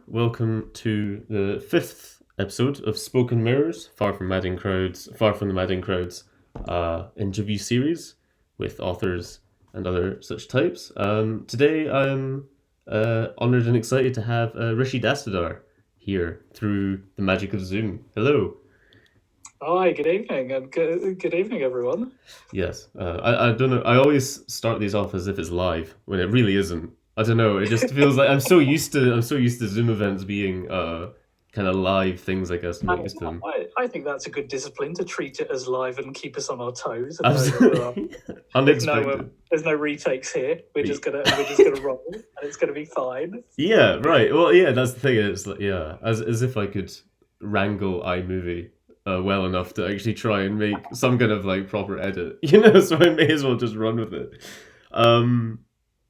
Welcome to the 5th episode of Spoken Mirrors, Far from the Madding Crowds interview series with authors and other such types. Today I'm honoured and excited to have Rishi Dastidar here through the magic of Zoom. Hello. Hi, good evening, and good evening, everyone. Yes, I don't know. I always start these off as if it's live when it really isn't. I don't know. It just feels like I'm so used to Zoom events being kind of live things. I guess I'm used to them. I think that's a good discipline to treat it as live and keep us on our toes. And Absolutely. Unexpected. There's no retakes here. We're just gonna roll, and it's gonna be fine. Yeah, right. Well, yeah, that's the thing. It's like, yeah, as if I could wrangle iMovie well enough to actually try and make some kind of like proper edit, so I may as well just run with it.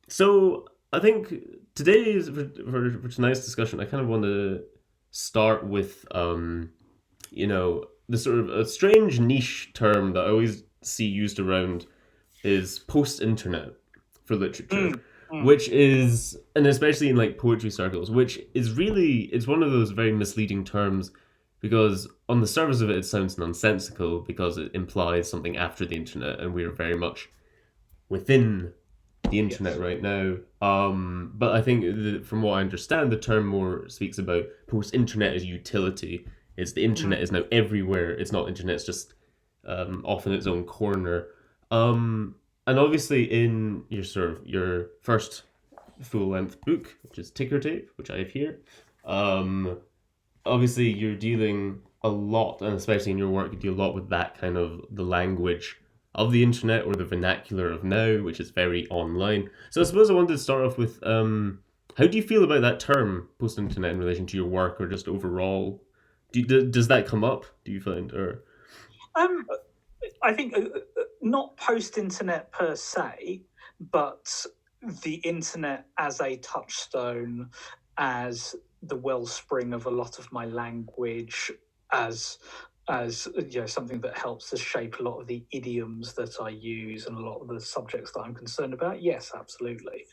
So I think today for tonight's discussion, I kind of want to start with the sort of a strange niche term that I always see used around is post-internet for literature. Which is, and especially in like poetry circles, which is really, it's one of those very misleading terms because on the surface of it, it sounds nonsensical because it implies something after the internet, and we're very much within the internet right now. But I think from what I understand, the term more speaks about post-internet as utility. It's the internet is now everywhere. It's not internet, it's just off in its own corner. And obviously in your first full-length book, which is Ticker Tape, which I have here, obviously you're dealing a lot, and especially in your work, you deal a lot with that kind of the language of the internet or the vernacular of now, which is very online. So I suppose I wanted to start off with, how do you feel about that term, post-internet, in relation to your work or just overall? Does that come up, do you find? Or I think not post-internet per se, but the internet as a touchstone, as the wellspring of a lot of my language, as something that helps to shape a lot of the idioms that I use and a lot of the subjects that I'm concerned about. Yes, absolutely,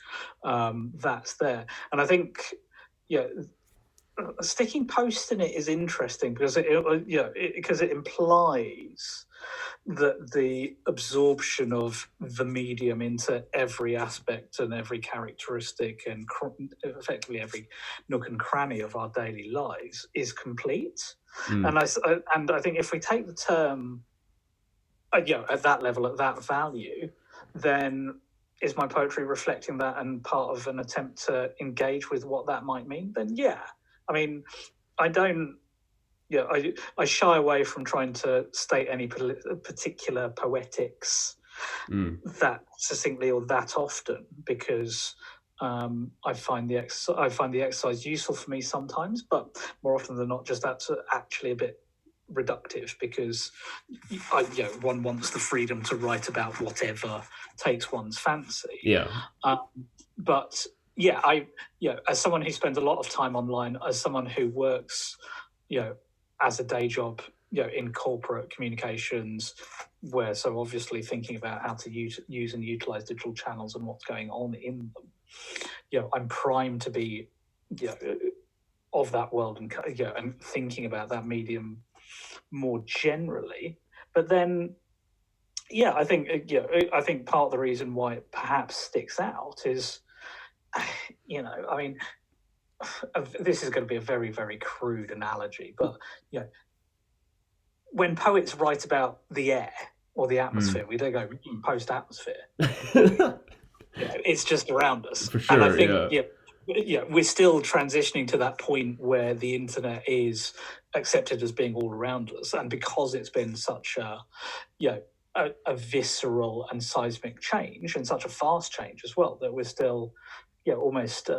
that's there, and I think sticking post in it is interesting because it implies that the absorption of the medium into every aspect and every characteristic and effectively every nook and cranny of our daily lives is complete. And I think if we take the term at that level, at that value, then is my poetry reflecting that and part of an attempt to engage with what that might mean? Then yeah. I mean, I don't. I shy away from trying to state any particular poetics that succinctly or that often because I find the exercise useful for me sometimes, but more often than not, just that's actually a bit reductive because one wants the freedom to write about whatever takes one's fancy. Yeah. But yeah, as someone who spends a lot of time online, as someone who works, as a day job, in corporate communications, where so obviously thinking about how to use and utilize digital channels and what's going on in them, I'm primed to be, of that world and thinking about that medium more generally. But then, I think part of the reason why it perhaps sticks out is, I mean, this is going to be a very, very crude analogy, but when poets write about the air or the atmosphere, we don't go post-atmosphere. It's just around us. For sure, and I think we're still transitioning to that point where the internet is accepted as being all around us, and because it's been such a visceral and seismic change and such a fast change as well, that we're still almost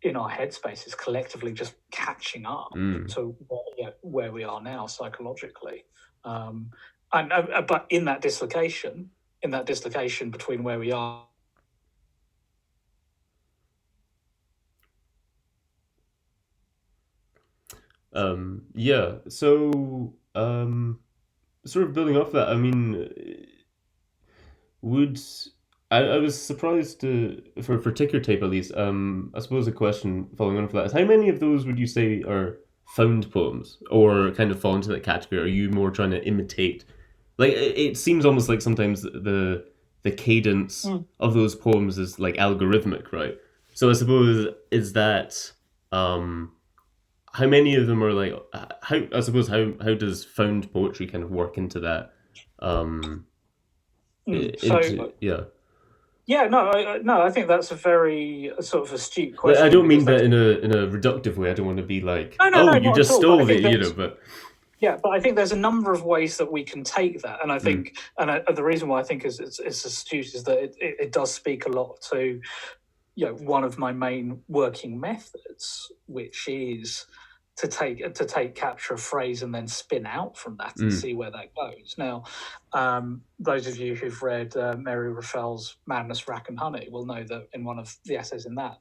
in our headspaces collectively just catching up to where we are now psychologically, but in that dislocation between where we are. So sort of building off that, I mean, Would I was surprised for ticker tape at least. I suppose a question following on from that is how many of those would you say are found poems or kind of fall into that category? Are you more trying to imitate? Like it seems almost like sometimes the cadence of those poems is like algorithmic, right? So I suppose is that how many of them are like how I suppose how does found poetry kind of work into that into So yeah. yeah, no, I think that's a very sort of astute Like, I question don't because mean they that in a reductive way. I don't want to be like, no, oh, you not at just all. But I stole the, think you know. there's But yeah, but I think there's a number of ways that we can take that, and I think, the reason why I think it's astute is that it does speak a lot to, one of my main working methods, which is to take capture a phrase and then spin out from that and see where that goes. Now, those of you who've read Mary Raphael's Madness, Rack and Honey will know that in one of the essays in that,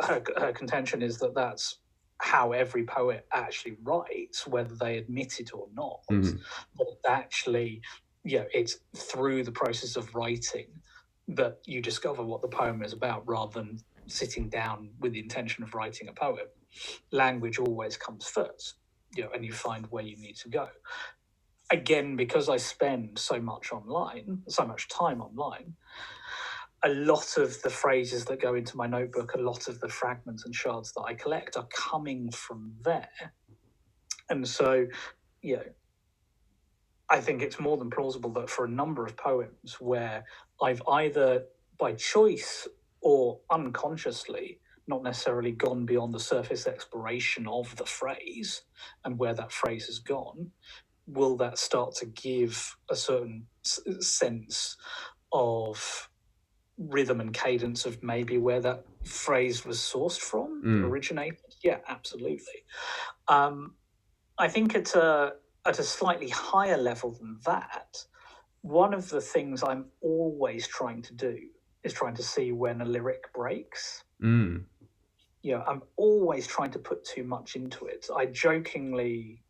her contention is that that's how every poet actually writes, whether they admit it or not. But actually, it's through the process of writing that you discover what the poem is about rather than sitting down with the intention of writing a poem. Language always comes first, and you find where you need to go. Again, because I spend so much time online, a lot of the phrases that go into my notebook, a lot of the fragments and shards that I collect are coming from there. And so, I think it's more than plausible that for a number of poems where I've either by choice or unconsciously not necessarily gone beyond the surface exploration of the phrase and where that phrase has gone, will that start to give a certain sense of rhythm and cadence of maybe where that phrase was sourced from, originated? Yeah, absolutely. I think at a slightly higher level than that, one of the things I'm always trying to do is trying to see when a lyric breaks. I'm always trying to put too much into it. I jokingly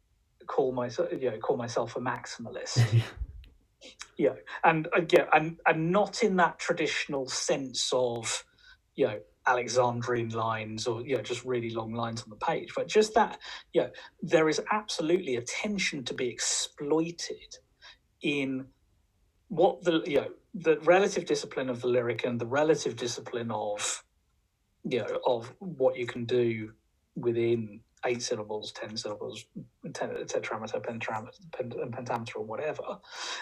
call myself a maximalist. And not in that traditional sense of, Alexandrine lines or just really long lines on the page, but just that, there is absolutely a tension to be exploited in what the relative discipline of the lyric and the relative discipline of of what you can do within 8 syllables, 10 syllables, tetrameter, pentameter, or whatever.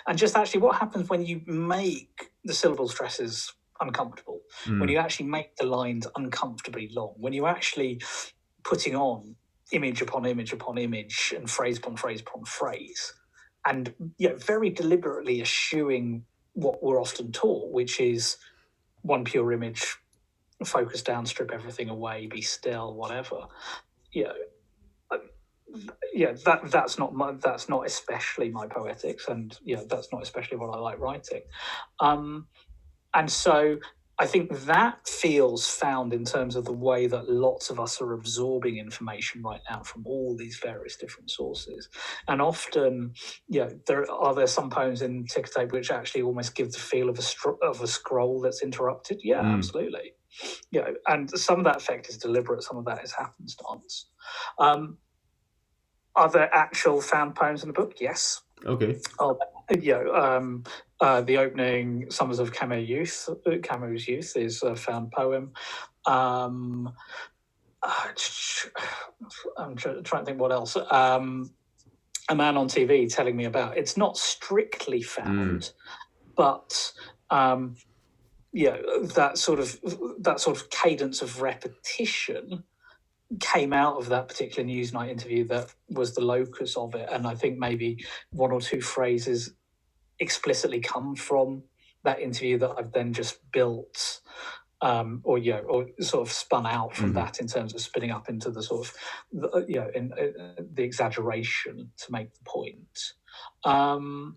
And just actually what happens when you make the syllable stresses uncomfortable, when you actually make the lines uncomfortably long, when you're actually putting on image upon image upon image and phrase upon phrase upon phrase, and very deliberately eschewing what we're often taught, which is one pure image, focus down, strip everything away, be still, whatever. That's not especially my poetics, and that's not especially what I like writing. And so I think that feels found in terms of the way that lots of us are absorbing information right now from all these various different sources. And often, there are some poems in ticker tape which actually almost give the feel of a scroll that's interrupted. Yeah, absolutely. And some of that effect is deliberate, some of that is happenstance. Are there actual found poems in the book? Yes. Okay. The opening Summers of Camus' Youth is a found poem. I'm trying to think what else. A Man on TV Telling Me About. It's not strictly found, but that sort of cadence of repetition came out of that particular Newsnight interview that was the locus of it, and I think maybe one or two phrases explicitly come from that interview that I've then just built, or sort of spun out from that in terms of spinning up into the sort of the exaggeration to make the point. I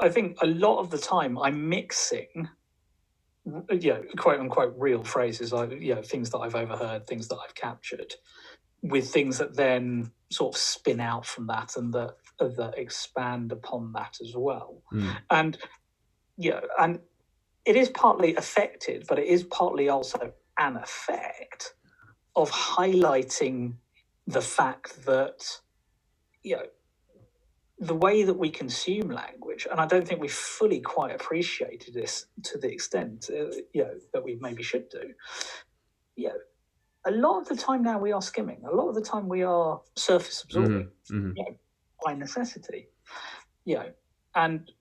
think a lot of the time I'm mixing quote unquote real phrases, things that I've overheard, things that I've captured, with things that then sort of spin out from that, and that that expand upon that as well. Mm. And and it is partly affected, but it is partly also an effect of highlighting the fact that the way that we consume language, and I don't think we fully quite appreciated this to the extent that we maybe should do. A lot of the time now we are skimming. A lot of the time we are surface absorbing, by necessity. And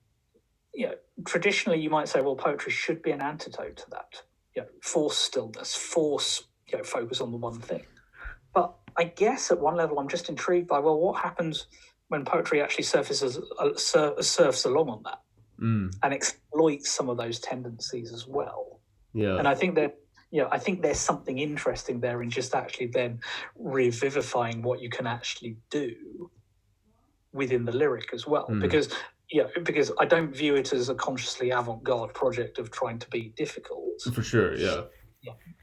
traditionally you might say, well, poetry should be an antidote to that. Force stillness, force focus on the one thing. But I guess at one level I'm just intrigued by, well, what happens when poetry actually surfs along on that and exploits some of those tendencies as well. And I think that I think there's something interesting there in just actually then revivifying what you can actually do within the lyric as well. Because I don't view it as a consciously avant-garde project of trying to be difficult. For sure, yeah.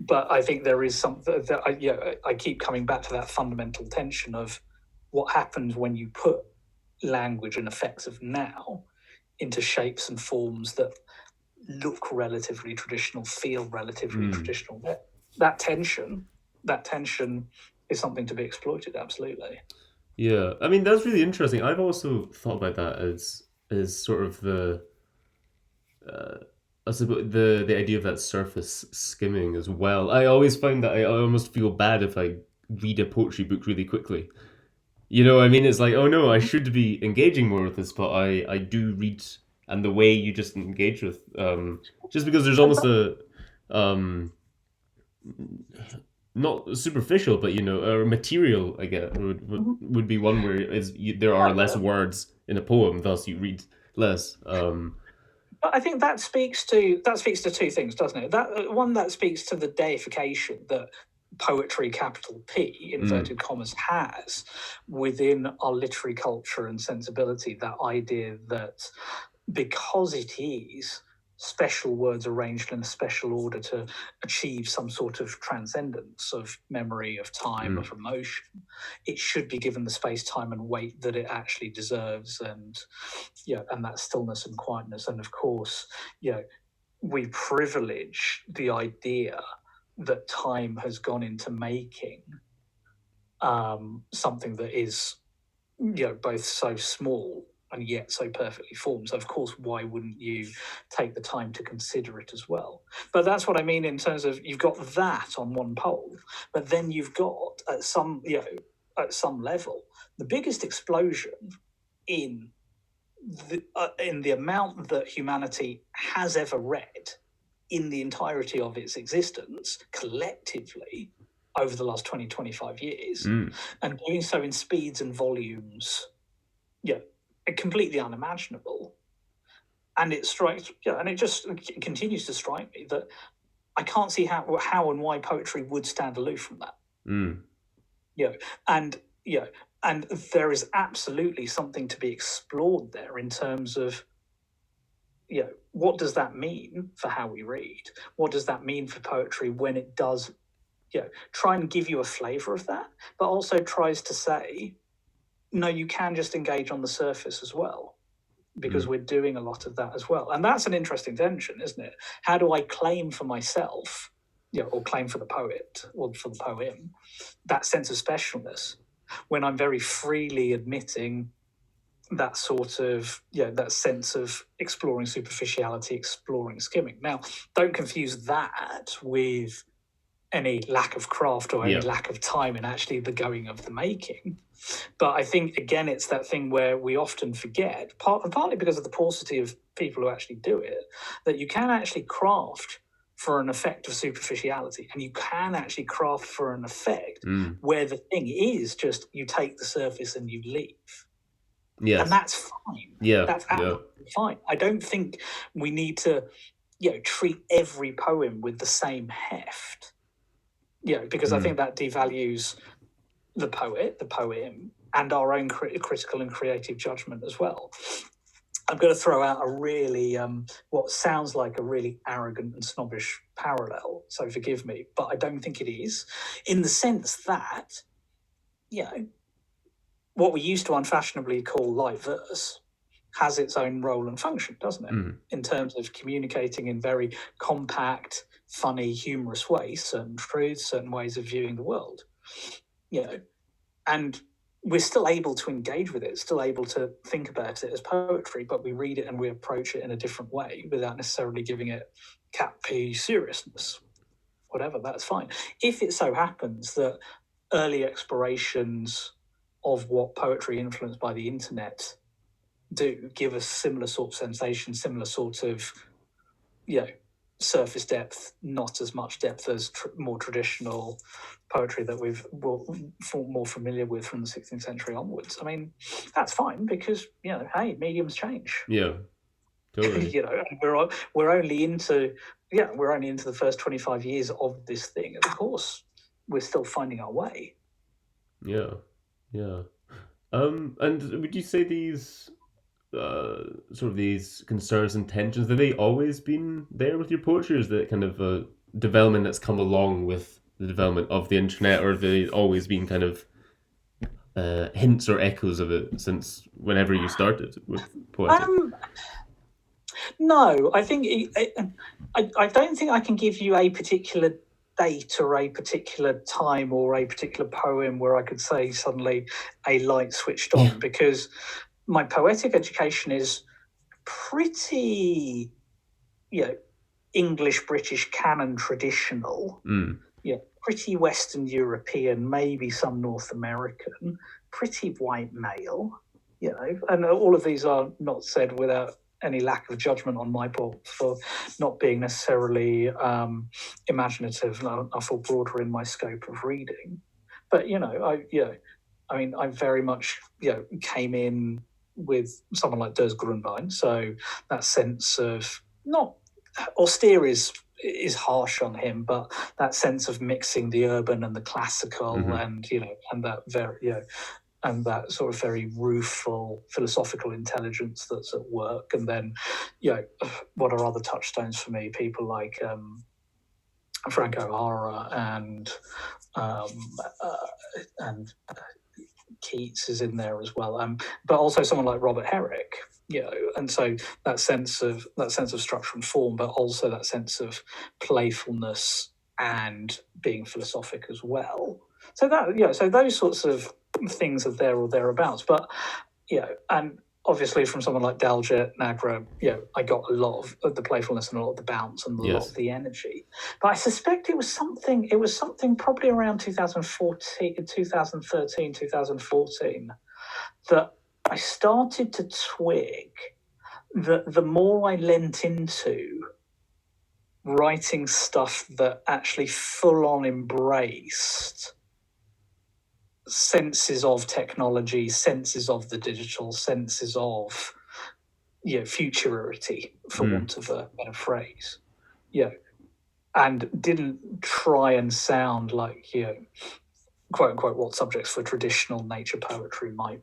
But I think there is something that I keep coming back to, that fundamental tension of what happens when you put language and effects of now into shapes and forms that look relatively traditional, feel relatively traditional. That tension is something to be exploited, absolutely. Yeah, I mean, that's really interesting. I've also thought about that as sort of I suppose the idea of that surface skimming as well. I always find that I almost feel bad if I read a poetry book really quickly. You know what I mean? It's like, oh no, I should be engaging more with this, but I do read, and the way you just engage with, just because there's almost a, not superficial, but a material, I guess, would be one where there are less words in a poem, thus you read less. But I think that speaks to two things, doesn't it? That speaks to the deification that poetry, capital P, inverted commas, has within our literary culture and sensibility. That idea that because it is special words arranged in a special order to achieve some sort of transcendence of memory, of time, of emotion, it should be given the space, time, and weight that it actually deserves, and that stillness and quietness. And of course, we privilege the idea that time has gone into making something that is both so small and yet so perfectly formed. So of course, why wouldn't you take the time to consider it as well? But that's what I mean in terms of, you've got that on one pole, but then you've got at some level the biggest explosion in the amount that humanity has ever read in the entirety of its existence collectively over the last 20, 25 years, and doing so in speeds and volumes completely unimaginable. And it strikes, and it continues to strike me that I can't see how and why poetry would stand aloof from that. And there is absolutely something to be explored there in terms of what does that mean for how we read? What does that mean for poetry when it does try and give you a flavour of that, but also tries to say, no, you can just engage on the surface as well, because we're doing a lot of that as well. And that's an interesting tension, isn't it? How do I claim for myself, or claim for the poet or for the poem, that sense of specialness when I'm very freely admitting that sort of, that sense of exploring superficiality, exploring skimming. Now, don't confuse that with any lack of craft or any lack of time in actually the going of the making. But I think, again, it's that thing where we often forget, partly because of the paucity of people who actually do it, that you can actually craft for an effect of superficiality, and you can actually craft for an effect where the thing is just you take the surface and you leave. Yes. And that's fine. That's absolutely fine. I don't think we need to treat every poem with the same heft. Because I think that devalues the poet, the poem, and our own critical and creative judgment as well. I'm going to throw out a really, what sounds like a really arrogant and snobbish parallel, so forgive me, but I don't think it is, in the sense that, what we used to unfashionably call light verse has its own role and function, doesn't it? In terms of communicating in very compact, funny, humorous ways, certain truths, certain ways of viewing the world. And we're still able to engage with it, still able to think about it as poetry, but we read it and we approach it in a different way without necessarily giving it cat pee seriousness. Whatever, that's fine. If it so happens that early explorations of what poetry influenced by the internet do give us similar sort of sensation, similar sort of, surface depth, not as much depth as more traditional poetry that we've more familiar with from the 16th century onwards. I mean, that's fine because, hey, mediums change. Yeah, totally. We're only into the first 25 years of this thing. And of course, we're still finding our way. Yeah. And would you say these sort of these concerns and tensions, have they always been there with your poetry, or is that kind of a development that's come along with the development of the internet, or have they always been kind of hints or echoes of it since whenever you started with poetry? No, I think I don't think I can give you a particular date or a particular time or a particular poem where I could say suddenly a light switched on, because my poetic education is pretty, English, British canon traditional, pretty Western European, maybe some North American, pretty white male, and all of these are not said without any lack of judgment on my part for not being necessarily imaginative. I feel broader in my scope of reading, but I very much came in with someone like Durs Grundbein, so that sense of not austere is harsh on him, but that sense of mixing the urban and the classical, and and that very and that sort of very rueful philosophical intelligence that's at work. And then, what are other touchstones for me? People like Frank O'Hara and Keats is in there as well, but also someone like Robert Herrick, and so that sense of structure and form, but also that sense of playfulness and being philosophic as well. So that so those sorts of things are there or thereabouts. But and obviously from someone like Daljit Nagra, I got a lot of the playfulness and a lot of the bounce and a lot of the energy. But I suspect it was something probably around 2013, 2014, that I started to twig that the more I lent into writing stuff that actually full on embraced senses of technology, senses of the digital, senses of futurity, for want of a better phrase, and didn't try and sound like quote unquote what subjects for traditional nature poetry might,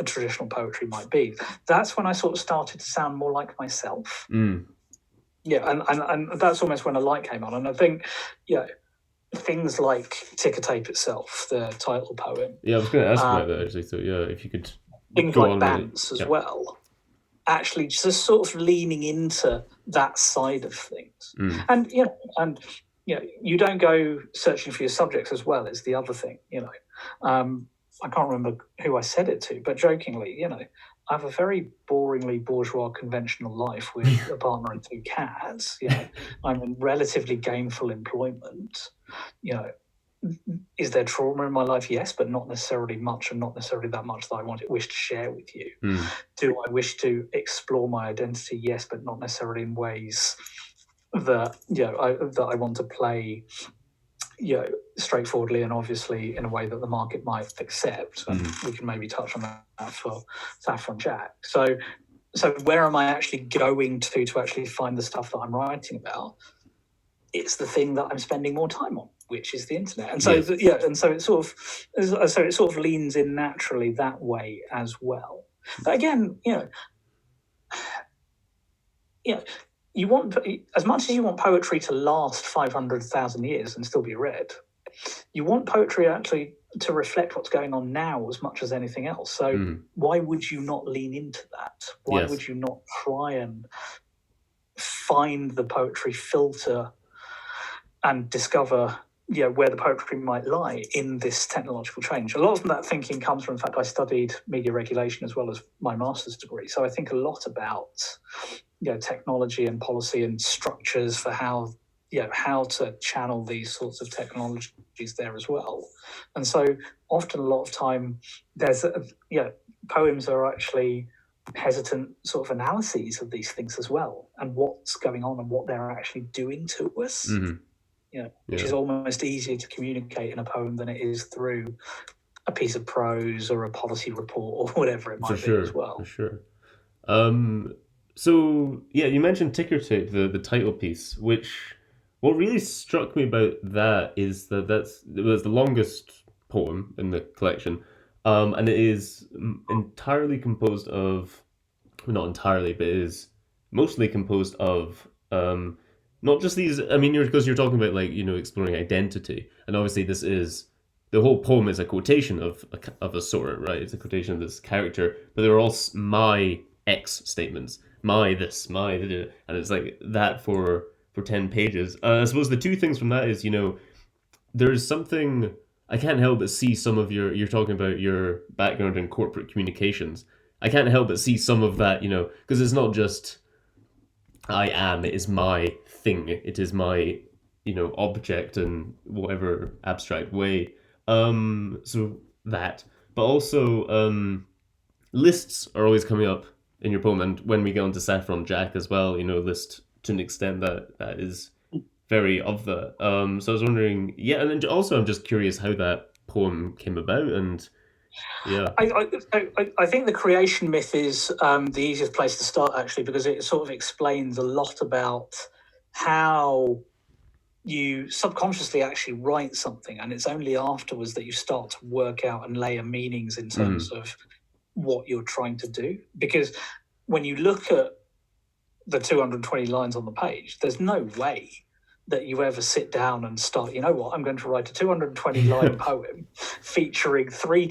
traditional poetry might be. That's when I sort of started to sound more like myself. And that's almost when a light came on. And I think things like Ticker Tape itself, the title poem. Yeah, I was going to ask about that actually. So if you could things go like on Bants as well, actually just sort of leaning into that side of things. And you don't go searching for your subjects as well is the other thing. I can't remember who I said it to, but jokingly, I have a very boringly bourgeois conventional life with a partner and 2 cats. I'm in relatively gainful employment. Is there trauma in my life? Yes, but not necessarily much, and not necessarily that much that I wish to share with you. Do I wish to explore my identity? Yes, but not necessarily in ways that I want to play straightforwardly and obviously in a way that the market might accept. And we can maybe touch on that for Saffron Jack. So where am I actually going to actually find the stuff that I'm writing about? It's the thing that I'm spending more time on, which is the internet. And so and so it sort of leans in naturally that way as well. But again, you want, as much as you want poetry to last 500,000 years and still be read, you want poetry actually to reflect what's going on now as much as anything else. So why would you not lean into that? Why would you not try and find the poetry filter and discover where the poetry might lie in this technological change? A lot of that thinking comes from the fact I studied media regulation as well as my master's degree. So I think a lot about technology and policy and structures for how to channel these sorts of technologies there as well. And so often a lot of time there's poems are actually hesitant sort of analyses of these things as well, and what's going on and what they're actually doing to us. Which is almost easier to communicate in a poem than it is through a piece of prose or a policy report or whatever it might be as well. For sure. So you mentioned Ticker Tape, the title piece, which what really struck me about that is that it was the longest poem in the collection, and it is entirely composed of, well, not entirely, but it is mostly composed of not just these. I mean, because you're talking about exploring identity, and obviously this is the whole poem is a quotation of a sort, right? It's a quotation of this character, but they're all my X statements, my this, my, and it's like that for 10 pages. I suppose the two things from that is, there's something I can't help but see some of you're talking about your background in corporate communications. I can't help but see some of that, because it's not just it is my thing, it is my, object in whatever abstract way. So that, but also lists are always coming up in your poem, and when we get onto Saffron Jack as well, list to an extent that is very of that. So I was wondering, and then also I'm just curious how that poem came about, and I think the creation myth is the easiest place to start, actually, because it sort of explains a lot about how you subconsciously actually write something, and it's only afterwards that you start to work out and layer meanings in terms of what you're trying to do. Because when you look at the 220 lines on the page, there's no way that you ever sit down and start, I'm going to write a 220 line poem featuring three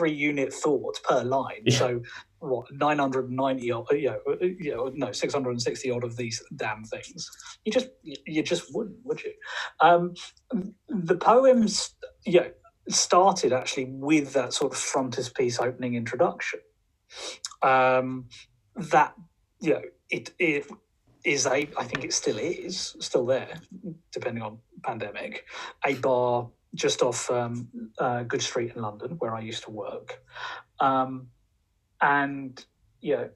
unit thoughts per line. So 990 odd, 660 odd of these damn things. You just wouldn't, would you? The poems, started actually with that sort of frontispiece opening introduction. That it is I think it still is there, depending on pandemic, a bar just off Good Street in London where I used to work, and I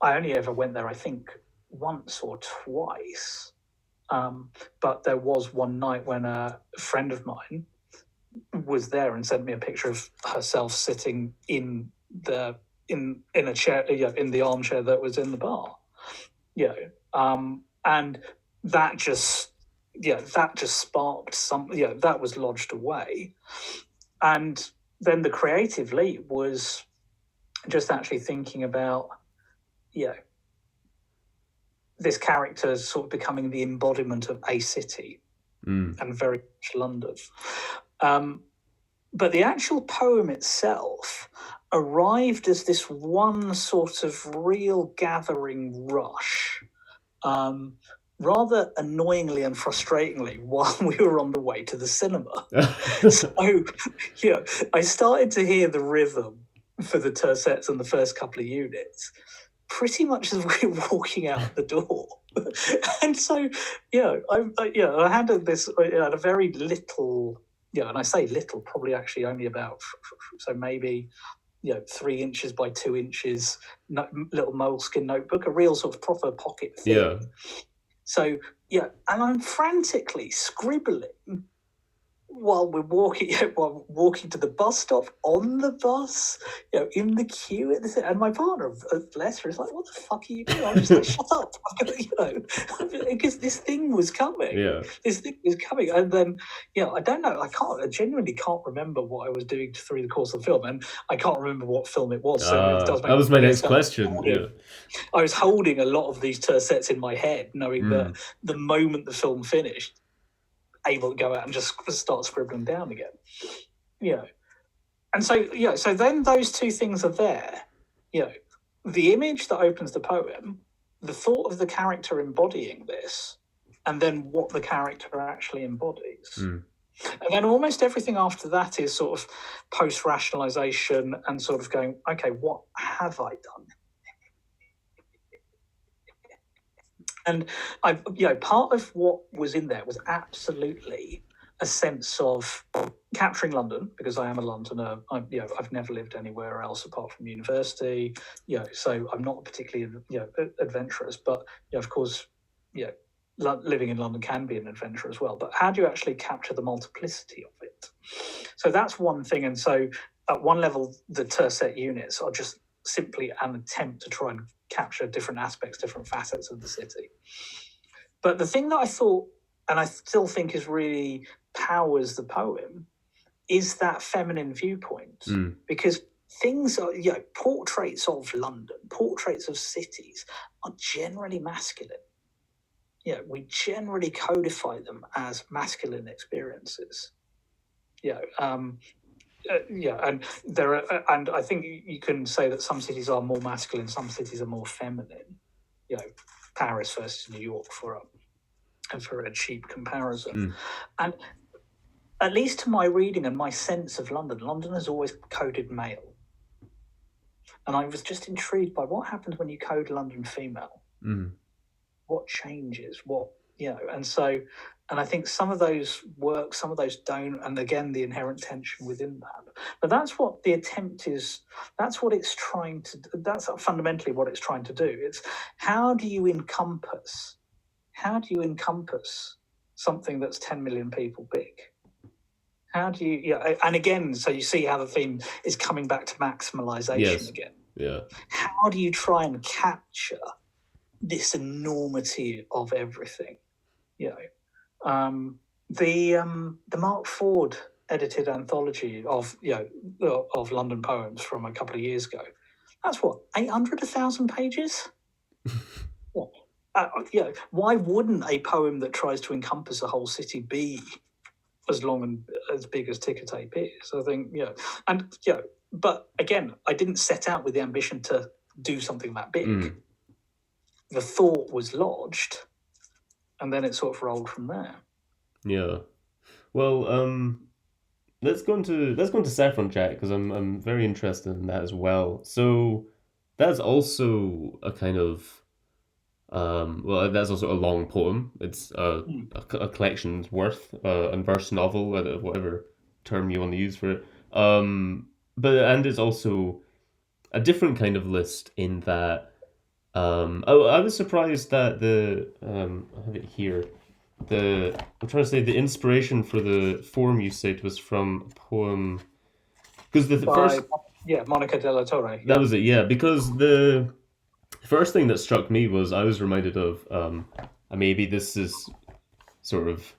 only ever went there I think once or twice, but there was one night when a friend of mine was there and sent me a picture of herself sitting in a chair, in the armchair that was in the bar, and that just sparked some, that was lodged away. And then the creative leap was just actually thinking about, this character sort of becoming the embodiment of a city, and very much London. But the actual poem itself arrived as this one sort of real gathering rush, rather annoyingly and frustratingly, while we were on the way to the cinema. So, I started to hear the rhythm for the tercets and the first couple of units pretty much as we were walking out the door. And so, I had a very little, and I say little, probably actually only about, so maybe, 3 inches by 2 inches, little moleskin notebook, a real sort of proper pocket thing. Yeah. So, and I'm frantically scribbling while we're walking, to the bus stop, on the bus, in the queue, and my partner, bless her, is like, "What the fuck are you doing?" I'm just like, "Shut up," because this thing was coming. Yeah. This thing was coming, and then, I don't know, I genuinely can't remember what I was doing through the course of the film, and I can't remember what film it was. So it does make that was my next question. I was holding a lot of these tercets in my head, knowing that the moment the film finished, able to go out and just start scribbling down again. And so then those two things are there. The image that opens the poem, the thought of the character embodying this, and then what the character actually embodies. And then almost everything after that is sort of post-rationalization and sort of going, okay, what have I done? And part of what was in there was absolutely a sense of capturing London, because I am a Londoner. I've never lived anywhere else apart from university. So I'm not particularly adventurous, but of course, living in London can be an adventure as well. But how do you actually capture the multiplicity of it? So that's one thing. And so at one level, the tercet units are just simply an attempt to try and capture different aspects, different facets of the city. But the thing that I thought, and I still think is really powers the poem, is that feminine viewpoint. Because things are, portraits of London, portraits of cities are generally masculine. We generally codify them as masculine experiences. And there are, and I think you can say that some cities are more masculine, some cities are more feminine. Paris versus New York for a cheap comparison. And at least to my reading and my sense of London, London has always coded male. And I was just intrigued by what happens when you code London female. What changes? And I think some of those work, some of those don't, and again, the inherent tension within that. But that's what the attempt is, that's what it's trying to do. That's fundamentally what it's trying to do. It's how do you encompass something that's 10 million people big? How do you, and again, so you see how the theme is coming back to maximalization again. Yeah. How do you try and capture this enormity of everything? The Mark Ford edited anthology of London poems from a couple of years ago. That's 800, 1,000 pages. Why wouldn't a poem that tries to encompass a whole city be as long and as big as Ticker Tape is? I think, but again, I didn't set out with the ambition to do something that big. The thought was lodged, and then it sort of rolled from there. Yeah. Well, let's go into Saffron Chat, because I'm very interested in that as well. So that's also a kind of that's also a long poem. It's a collection's worth, and verse novel, whatever term you want to use for it. And it's also a different kind of list in that. I was surprised that I have it here. I'm trying to say the inspiration for the form you said was from a poem, because the first Monica de la Torre. That was it, because the first thing that struck me was I was reminded of maybe this is sort of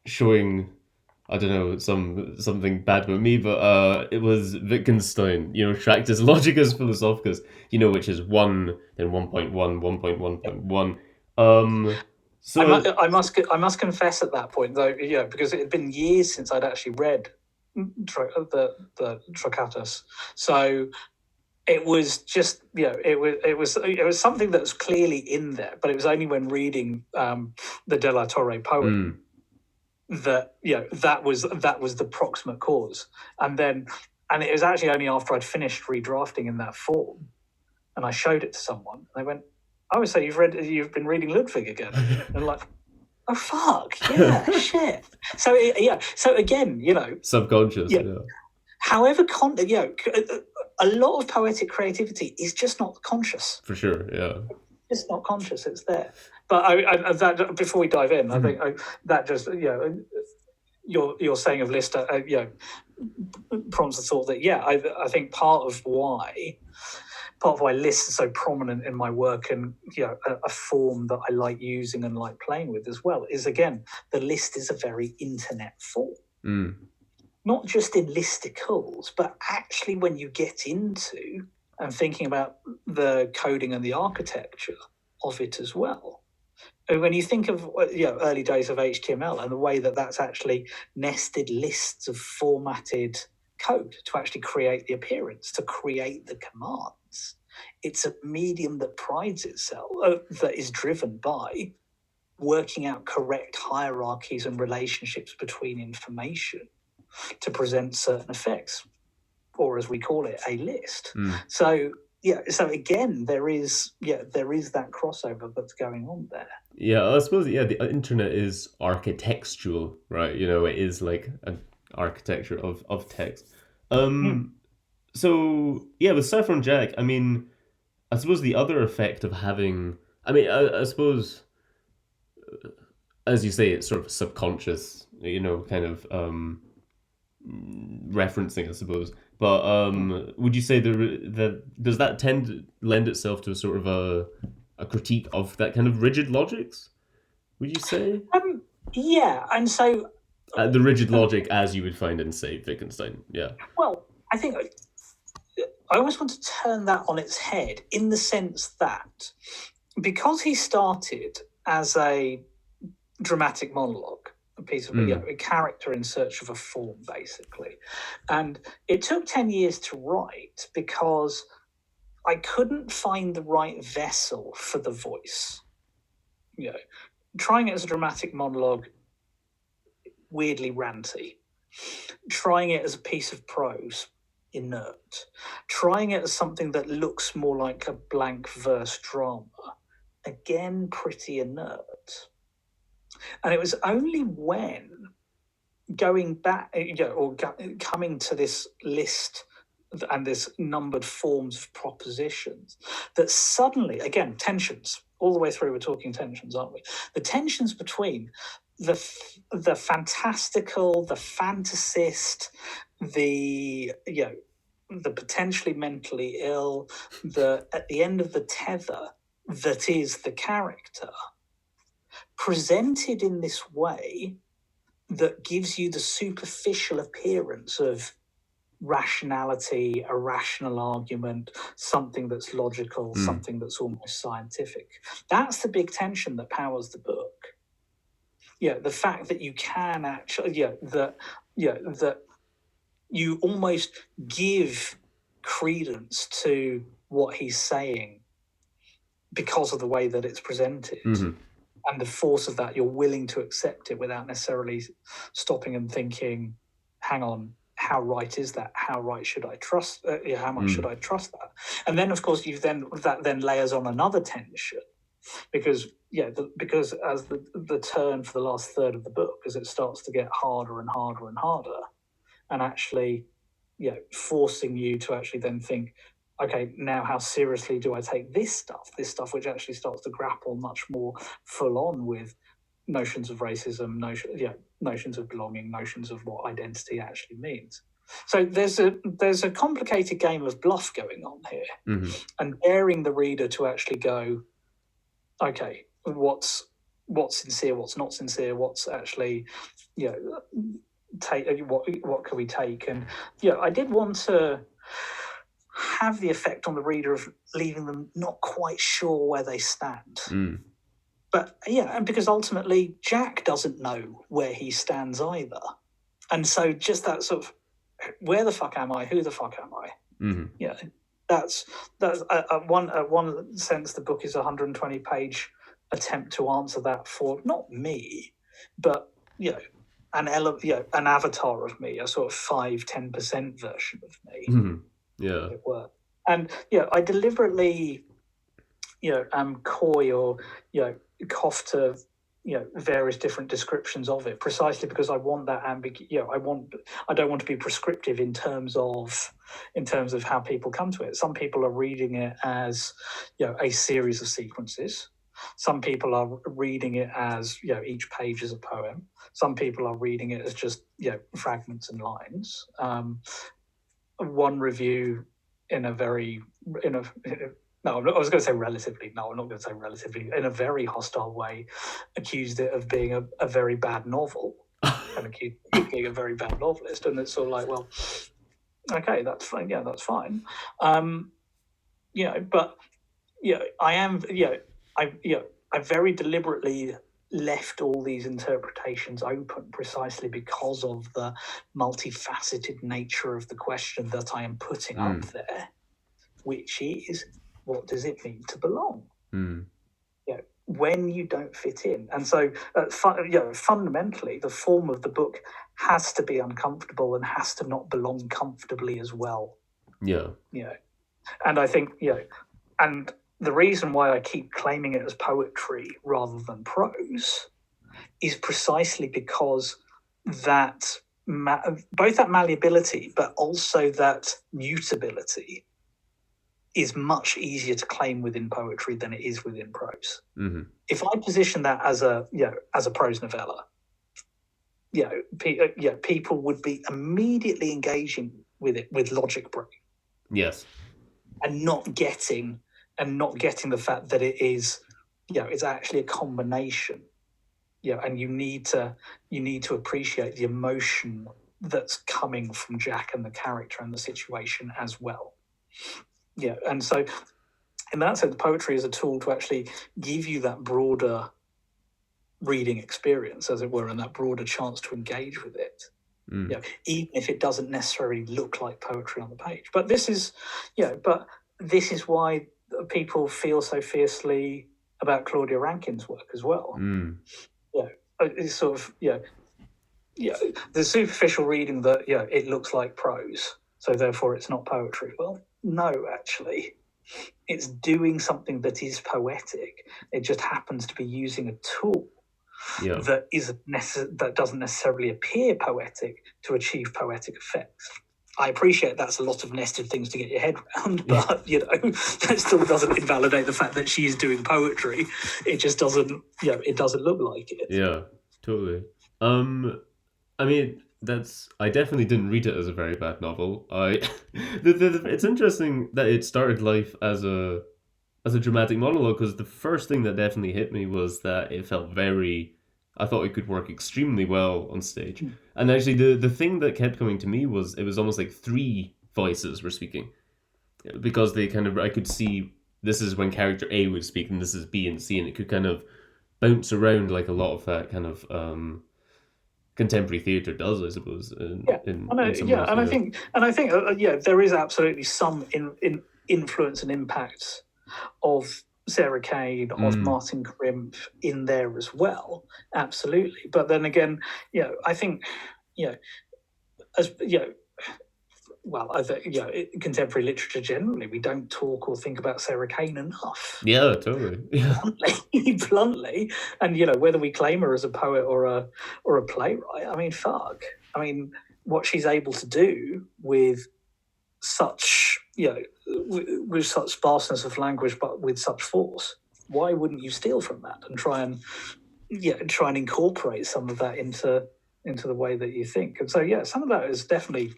showing, I don't know, something bad about me, but it was Wittgenstein, Tractus Logicus Philosophicus, which is 1, then 1.1, 1.1.1. So I must confess at that point, though, because it had been years since I'd actually read the Tractatus. So it was just, it was something that was clearly in there, but it was only when reading the De La Torre poem that was the proximate cause. And it was actually only after I'd finished redrafting in that form, and I showed it to someone, and they went, "Oh, so you've been reading Ludwig again?" And I'm like, "Oh fuck, yeah, shit." So so again, subconscious, However, a lot of poetic creativity is just not conscious. For sure, yeah. It's not conscious; it's there. But that before we dive in, I think that just your saying of list, prompts the thought that I think part of why lists are so prominent in my work, and a form that I like using and like playing with as well, is again the list is a very internet form. Not just in listicles, but actually when you get into and thinking about the coding and the architecture of it as well, when you think of early days of HTML and the way that that's actually nested lists of formatted code to actually create the appearance, to create the commands, it's a medium that prides itself, that is driven by working out correct hierarchies and relationships between information to present certain effects, or as we call it, a list. So again, there is that crossover that's going on there. Yeah, I suppose the internet is architectural, right? It is like an architecture of text. So with Saffron Jack, I mean, I suppose the other effect of having, I suppose, as you say, it's sort of subconscious, kind of referencing, I suppose. But would you say does that tend to lend itself to a sort of a critique of that kind of rigid logics? Would you say? Yeah, and so the rigid logic as you would find in, say, Wittgenstein. Yeah. Well, I think I always want to turn that on its head in the sense that because he started as a dramatic monologue, a piece of a character in search of a form, basically, and it took 10 years to write because I couldn't find the right vessel for the voice. Trying it as a dramatic monologue, weirdly ranty. Trying it as a piece of prose, inert. Trying it as something that looks more like a blank verse drama, again, pretty inert. And it was only when going back, coming to this list and this numbered forms of propositions, that suddenly, again, tensions, all the way through we're talking tensions, aren't we? The tensions between the fantastical, the fantasist, the potentially mentally ill, at the end of the tether that is the character, presented in this way that gives you the superficial appearance of rationality, a rational argument, something that's logical, something that's almost scientific. That's the big tension that powers the book. The fact that you can actually, that you almost give credence to what he's saying because of the way that it's presented. And the force of that, you're willing to accept it without necessarily stopping and thinking, hang on, how right is that? How right should I trust? How much should I trust that? And then, of course, that then layers on another tension, because as the turn for the last third of the book, as it starts to get harder and harder and harder, and actually, forcing you to actually then think, okay, now how seriously do I take this stuff which actually starts to grapple much more full on with notions of racism, notions of belonging, notions of what identity actually means. So there's a complicated game of bluff going on here, and daring the reader to actually go, okay, what's sincere, what's not sincere, what's actually, take what can we take, and I did want to have the effect on the reader of leaving them not quite sure where they stand. But and because ultimately Jack doesn't know where he stands either, and so just that sort of, where the fuck am I? Who the fuck am I? That's one sense the book is a 120-page attempt to answer that for not me, but an avatar of me, a sort of 5-10% version of me. It were. And I deliberately am coy or cough to various different descriptions of it, precisely because I want that I don't want to be prescriptive in terms of how people come to it. Some people are reading it as a series of sequences. Some people are reading it as each page is a poem. Some people are reading it as just fragments and lines. One review in a very no, I was going to say relatively. No, I'm not going to say relatively. In a very hostile way, accused it of being a very bad novel, and accused it of being a very bad novelist. And it's sort of like, well, okay, that's fine. Yeah, that's fine. But I am. I I very deliberately left all these interpretations open precisely because of the multifaceted nature of the question that I am putting up there, which is, what does it mean to belong? When you don't fit in. And so fundamentally, the form of the book has to be uncomfortable and has to not belong comfortably as well. And I think, and the reason why I keep claiming it as poetry rather than prose is precisely because that both that malleability but also that mutability is much easier to claim within poetry than it is within prose. If I position that as a prose novella, people would be immediately engaging with it with logic brain. Yes. And not getting the fact that it is, it's actually a combination. And you need to appreciate the emotion that's coming from Jack and the character and the situation as well. And so in that sense, poetry is a tool to actually give you that broader reading experience, as it were, and that broader chance to engage with it. Even if it doesn't necessarily look like poetry on the page. But this is why people feel so fiercely about Claudia Rankine's work as well. It's sort of the superficial reading that it looks like prose, so therefore it's not poetry. Well, no, actually, it's doing something that is poetic. It just happens to be using a tool that doesn't necessarily appear poetic to achieve poetic effects. I appreciate that's a lot of nested things to get your head around, but that still doesn't invalidate the fact that she is doing poetry. It just doesn't, it doesn't look like it. Yeah, totally. I mean, I definitely didn't read it as a very bad novel. It's interesting that it started life as a dramatic monologue, because the first thing that definitely hit me was that it felt I thought it could work extremely well on stage. And actually the thing that kept coming to me was it was almost like three voices were speaking, because they I could see this is when character A would speak and this is B and C, and it could kind of bounce around like a lot of that kind of contemporary theatre does, I suppose. I think there is absolutely some influence and impact of Sarah Kane, of Martin Crimp in there as well, absolutely. But then again, I think, contemporary literature generally, we don't talk or think about Sarah Kane enough. Yeah, totally. Yeah. Bluntly, and whether we claim her as a poet or a playwright, I mean, fuck. I mean, what she's able to do with such, with such sparseness of language, but with such force, why wouldn't you steal from that and try and incorporate some of that into the way that you think? And so, some of that is definitely,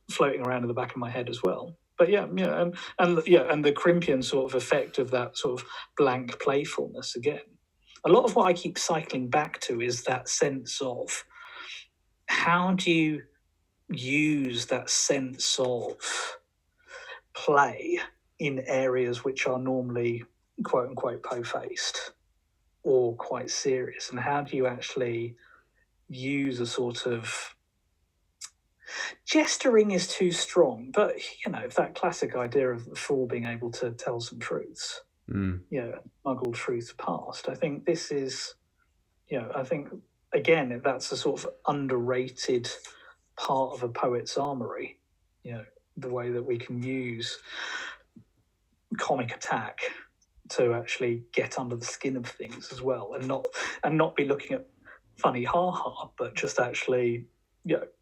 floating around in the back of my head as well. But and the Crimpian sort of effect of that sort of blank playfulness again. A lot of what I keep cycling back to is that sense of how do you use that sense of play in areas which are normally quote unquote po-faced or quite serious, and how do you actually use a sort of gesturing is too strong, but that classic idea of the fool being able to tell some truths, muggle truths past. I think this is, I think again that's a sort of underrated part of a poet's armory. The way that we can use comic attack to actually get under the skin of things as well, and not be looking at funny ha-ha, but just actually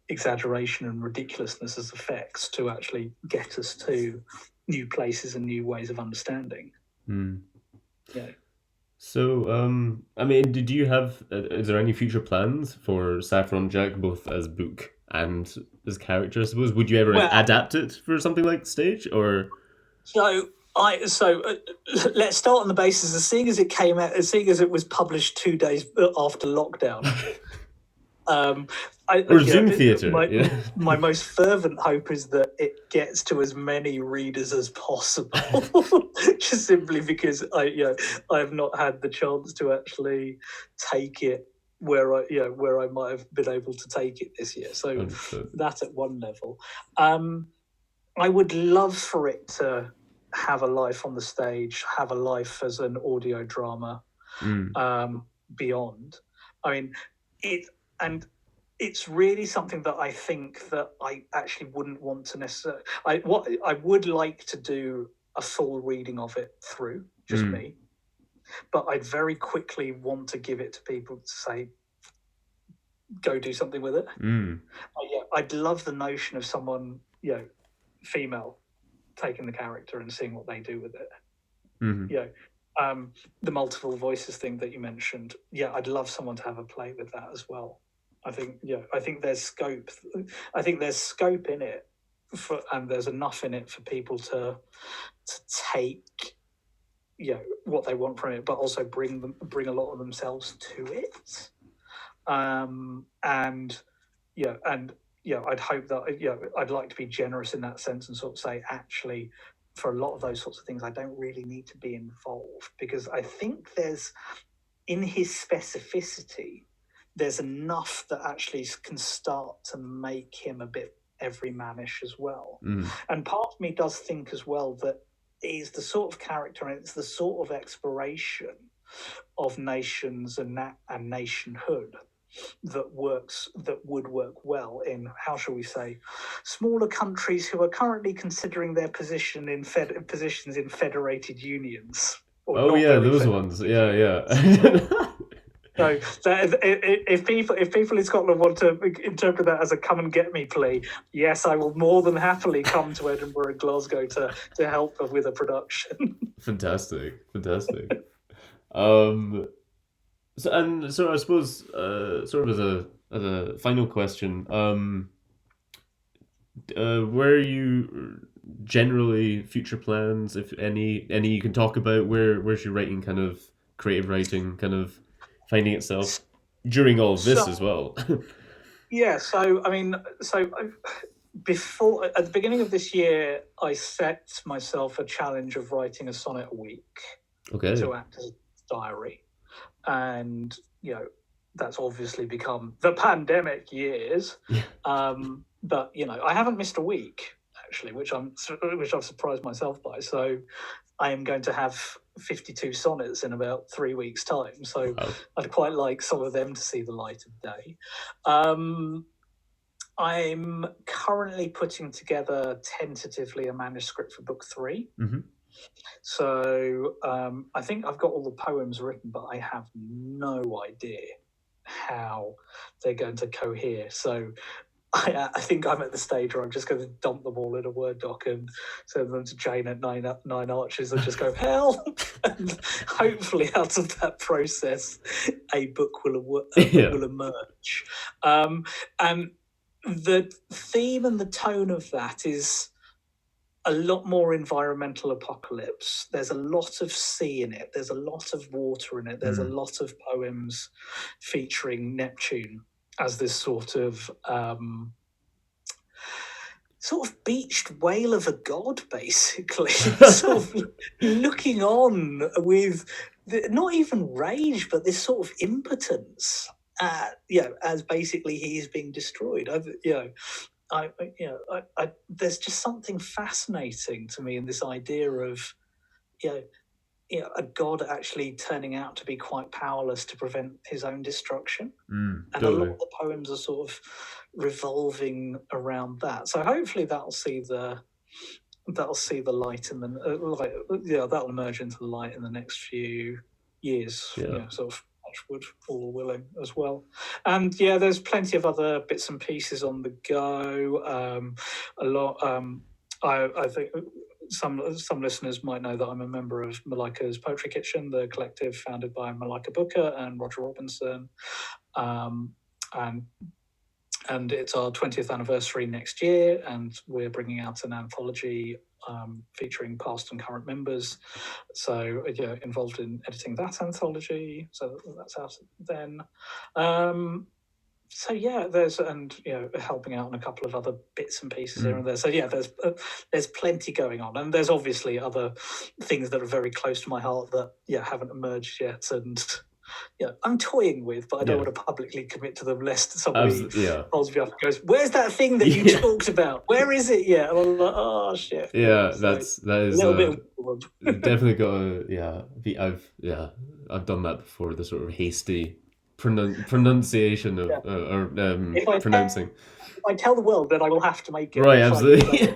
exaggeration and ridiculousness as effects to actually get us to new places and new ways of understanding. So I mean, did you have is there any future plans for Saffron Jack, both as book and as character, I suppose? Would you ever adapt it for something like stage, or let's start on the basis of seeing as it came out, seeing as it was published 2 days after lockdown. Or Zoom theatre. My most fervent hope is that it gets to as many readers as possible, just simply because I have not had the chance to actually take it where I might have been able to take it this year. So Understood. that at one level, I would love for it to have a life on the stage, have a life as an audio drama. Beyond. I mean, it's really something that I think that I actually wouldn't want to necessarily. I would like to do a full reading of it through, just me, but I'd very quickly want to give it to people to say, go do something with it. I'd love the notion of someone, female, taking the character and seeing what they do with it. The multiple voices thing that you mentioned, I'd love someone to have a play with that as well. I think there's scope. I think there's scope in it, and there's enough in it for people to take, what they want from it, but also bring a lot of themselves to it. I'd hope that I'd like to be generous in that sense and sort of say, actually, for a lot of those sorts of things, I don't really need to be involved, because I think there's, in his specificity, there's enough that actually can start to make him a bit everymanish as well. And part of me does think as well that he's the sort of character, and it's the sort of exploration of nations and nationhood that would work well in, how shall we say, smaller countries who are currently considering their positions in federated unions. Those ones. So if people in Scotland want to interpret that as a come and get me plea, yes, I will more than happily come to Edinburgh and Glasgow to help with a production. Fantastic. So I suppose, sort of as a final question, where are you generally, future plans, if any you can talk about? Where's your writing, kind of creative writing, kind of finding itself during all of this as well? Before, at the beginning of this year, I set myself a challenge of writing a sonnet a week to act as a diary. And, that's obviously become the pandemic years. But, I haven't missed a week, actually, which I've surprised myself by. So I am going to have 52 sonnets in about 3 weeks' time. So I'd quite like some of them to see the light of day. I'm currently putting together tentatively a manuscript for book 3. So I think I've got all the poems written, but I have no idea how they're going to cohere. So I think I'm at the stage where I'm just going to dump them all in a Word doc and send them to Jane at Nine Arches and just go, help! And hopefully out of that process, a book will emerge. And the theme and the tone of that is a lot more environmental apocalypse. There's a lot of sea in it. There's a lot of water in it. There's a lot of poems featuring Neptune as this sort of beached whale of a god, basically, sort of looking on with not even rage, but this sort of impotence. As basically he is being destroyed. There's just something fascinating to me in this idea of, a god actually turning out to be quite powerless to prevent his own destruction. And totally. A lot of the poems are sort of revolving around that. So hopefully that'll see the light in the that'll emerge into the light in the next few years. Sort of touchwood, all willing as well. And there's plenty of other bits and pieces on the go. A lot. I think some listeners might know that I'm a member of Malika's Poetry Kitchen, the collective founded by Malika Booker and Roger Robinson. And it's our 20th anniversary next year, and we're bringing out an anthology featuring past and current members. So, involved in editing that anthology. So that's out then. So yeah, there's helping out on a couple of other bits and pieces here and there. So yeah, there's plenty going on, and there's obviously other things that are very close to my heart that haven't emerged yet, and I'm toying with, but I don't want to publicly commit to them lest somebody calls me up and goes, "Where's that thing that you talked about? Where is it yet?" And I'm like, "Oh shit." Yeah, So that is a little bit. definitely got to I've done that before. The sort of hasty pronunciation of pronouncing. If I tell the world, then I will have to make it. Right, absolutely.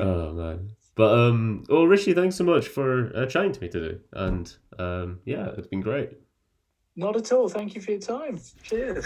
Oh man. But well, Rishi, thanks so much for chatting to me today, and it's been great. Not at all. Thank you for your time. Cheers.